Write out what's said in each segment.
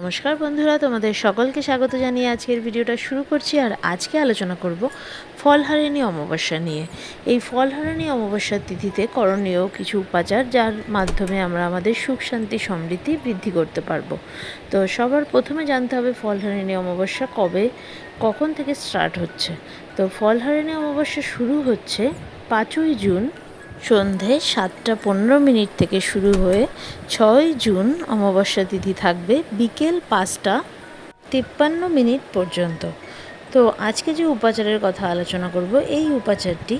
নমস্কার বন্ধুরা, তোমাদের সকলকে স্বাগত জানিয়ে আজকের ভিডিওটা শুরু করছি। আর আজকে আলোচনা করব ফলহারিণী অমাবস্যা নিয়ে। এই ফলহারিণী অমাবস্যার তিথিতে করণীয় কিছু উপাচার, যার মাধ্যমে আমরা আমাদের সুখ শান্তি সমৃদ্ধি বৃদ্ধি করতে পারবো। তো সবার প্রথমে জানতে হবে ফলহারিণী অমাবস্যা কখন থেকে স্টার্ট হচ্ছে। তো ফলহারিণী অমাবস্যা শুরু হচ্ছে 5ই জুন সন্ধে 7:15 থেকে শুরু হয়ে 6 জুন অমাবস্যা তিথি থাকবে বিকেল 5:53 পর্যন্ত। তো আজকে যে উপাচারের কথা আলোচনা করব, এই উপাচারটি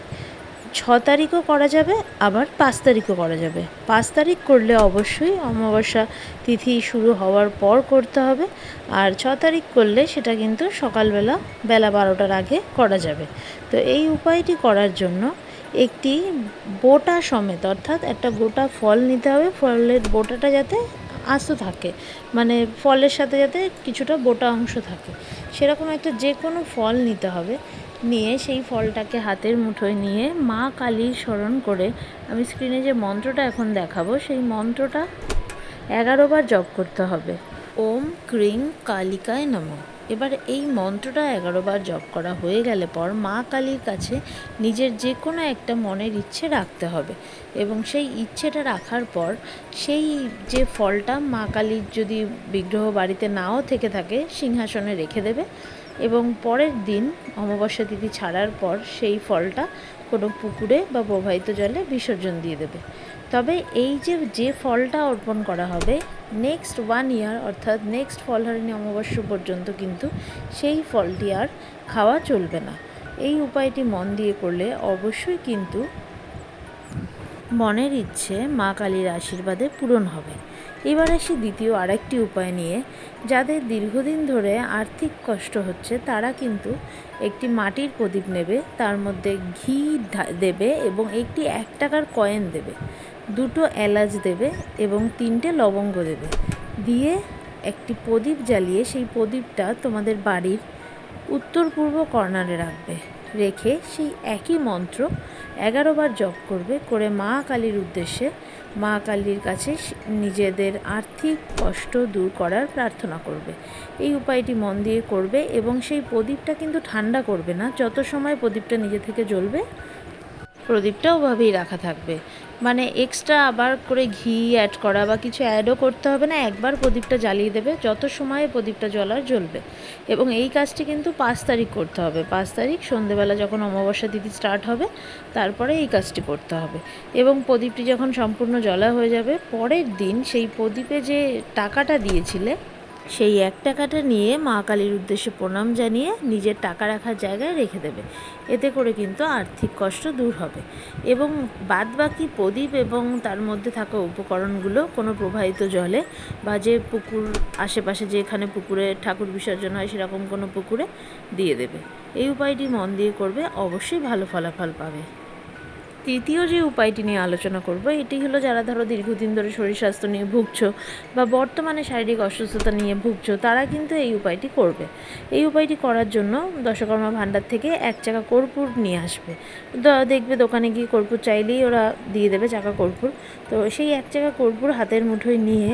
6 তারিখও করা যাবে, আবার 5 তারিখও করা যাবে। 5 তারিখ করলে অবশ্যই অমাবস্যা তিথি শুরু হওয়ার পর করতে হবে, আর 6 তারিখ করলে সেটা কিন্তু সকালবেলা বেলা 12টার আগে করা যাবে। তো এই উপায়টি করার জন্য একটি বোটা সমেত, অর্থাৎ একটা গোটা ফল নিতে হবে। ফলের বোটাটা যাতে আস্ত থাকে, মানে ফলের সাথে যাতে কিছুটা বোটা অংশ থাকে, সেরকম একটা যে কোনো ফল নিতে হবে। নিয়ে সেই ফলটাকে হাতের মুঠোয় নিয়ে মা কালীর স্মরণ করে, আমি স্ক্রিনে যে মন্ত্রটা এখন দেখাবো সেই মন্ত্রটা 11 বার জপ করতে হবে। ওম ক্রিং কালিকায় নমঃ। এবার এই মন্ত্রটা 11 বার জপ করা হয়ে গেলে পর মা কালীর কাছে নিজের যে কোনো একটা মনের ইচ্ছে রাখতে হবে, এবং সেই ইচ্ছেটা রাখার পর সেই যে ফলটা, মা কালীর যদি বিগ্রহ বাড়িতে নাও থেকে থাকে, সিংহাসনে রেখে দেবে, এবং পরের দিন অমাবস্যা তিথি ছাড়ার পর সেই ফলটা কোনো পুকুরে বা প্রবাহিত জলে বিসর্জন দিয়ে দেবে। তবে এই যে ফলটা অর্পণ করা হবে, নেক্সট 1 ইয়ার অর্থাৎ নেক্সট ফলহারিণী অমাবস্যা পর্যন্ত কিন্তু সেই ফলটি আর খাওয়া চলবে না। এই উপায়টি মন দিয়ে করলে অবশ্যই কিন্তু মনের ইচ্ছে মা কালীর আশীর্বাদে পূরণ হবে। এবার আসি দ্বিতীয় আরেকটি উপায় নিয়ে। যাদের দীর্ঘদিন ধরে আর্থিক কষ্ট হচ্ছে, তারা কিন্তু একটি মাটির প্রদীপ নেবে, তার মধ্যে ঘি দেবে এবং একটি 1 টাকার কয়েন দেবে, 2টো এলাচ দেবে এবং 3টে লবঙ্গ দেবে। দিয়ে একটি প্রদীপ জ্বালিয়ে সেই প্রদীপটা তোমাদের বাড়ির উত্তর পূর্ব কর্নারে রাখবে। রেখে সেই একই মন্ত্র 11 বার জপ করবে, করে মা কালীর উদ্দেশ্যে, মা কালীর কাছে নিজেদের আর্থিক কষ্ট দূর করার প্রার্থনা করবে। এই উপায়টি মন দিয়ে করবে, এবং সেই প্রদীপটা কিন্তু ঠান্ডা করবে না। যত সময় প্রদীপটা নিজে থেকে জ্বলবে, প্রদীপটা ওভাবেই রাখা থাকবে। মানে এক্সট্রা আবার করে ঘি অ্যাড করা বা কিছু অ্যাডও করতে হবে না, একবার প্রদীপটা জ্বালিয়ে দেবে, যত সময়ে প্রদীপটা জ্বলবে। এবং এই কাজটি কিন্তু 5 তারিখ করতে হবে। 5 তারিখ সন্ধেবেলা যখন অমাবস্যা তিথি স্টার্ট হবে, তারপরে এই কাজটি করতে হবে। এবং প্রদীপটি যখন সম্পূর্ণ জ্বলা হয়ে যাবে, পরের দিন সেই প্রদীপে যে টাকাটা দিয়েছিলে, সেই 1 টাকাটা নিয়ে মা কালীর উদ্দেশ্যে প্রণাম জানিয়ে নিজের টাকা রাখার জায়গায় রেখে দেবে। এতে করে কিন্তু আর্থিক কষ্ট দূর হবে। এবং বাদবাকি প্রদীপ এবং তার মধ্যে থাকা উপকরণগুলো কোনো প্রবাহিত জলে বা যে পুকুর আশেপাশে, যেখানে পুকুরে ঠাকুর বিসর্জন হয় সেরকম কোনো পুকুরে দিয়ে দেবে। এই উপায়টি মন দিয়ে করবে, অবশ্যই ভালো ফলাফল পাবে। তৃতীয় যে উপায়টি নিয়ে আলোচনা করব, এটি হলো যারা ধরো দীর্ঘদিন ধরে শরীর স্বাস্থ্য নিয়ে ভুগছো বা বর্তমানে শারীরিক অসুস্থতা নিয়ে ভুগছো, তারা কিন্তু এই উপায়টি করবে। এই উপায়টি করার জন্য দশকর্মা ভাণ্ডার থেকে 1 চাকা কর্পূর নিয়ে আসবে। দেখবে দোকানে গিয়ে কর্পূর চাইলেই ওরা দিয়ে দেবে চাকা কর্পূর। তো সেই 1 চাকা কর্পূর হাতের মুঠোয় নিয়ে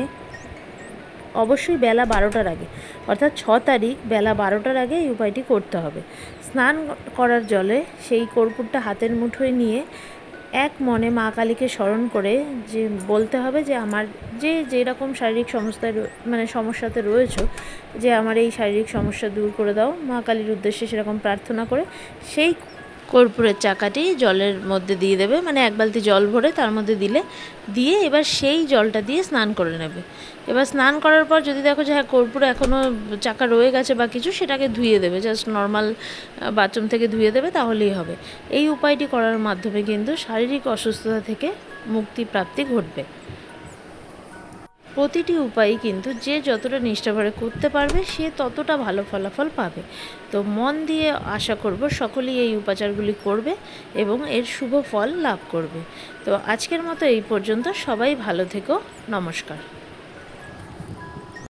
অবশ্যই বেলা 12টার আগে, অর্থাৎ 6 তারিখ বেলা 12টার আগে এই উপায়টি করতে হবে। স্নান করার জলে সেই কর্পূরটা হাতের মুঠোয় নিয়ে এক মনে মা কালীকে স্মরণ করে যে বলতে হবে যে আমার যেরকম শারীরিক সমস্যাতে রয়েছে, যে আমার এই শারীরিক সমস্যা দূর করে দাও মা কালীর উদ্দেশ্যে, সেরকম প্রার্থনা করে সেই কর্পূরের চাকাটি জলের মধ্যে দিয়ে দেবে। মানে 1 বালতি জল ভরে তার মধ্যে দিয়ে এবার সেই জলটা দিয়ে স্নান করে নেবে। এবার স্নান করার পর যদি দেখো যে হ্যাঁ কর্পূরে এখনও চাকা রয়ে গেছে বা কিছু, সেটাকে ধুয়ে দেবে, জাস্ট নর্মাল বাথরুম থেকে ধুয়ে দেবে, তাহলেই হবে। এই উপায়টি করার মাধ্যমে কিন্তু শারীরিক অসুস্থতা থেকে মুক্তি প্রাপ্তি ঘটবে। প্রতিটি উপায়ই কিন্তু যে যতটা নিষ্ঠাভরে করতে পারবে, সে ততটা ভালো ফলাফল পাবে। তো মন দিয়ে আশা করব সকলেই এই উপাচারগুলি করবে এবং এর শুভ ফল লাভ করবে। তো আজকের মতো এই পর্যন্ত। সবাই ভালো থেকো। নমস্কার।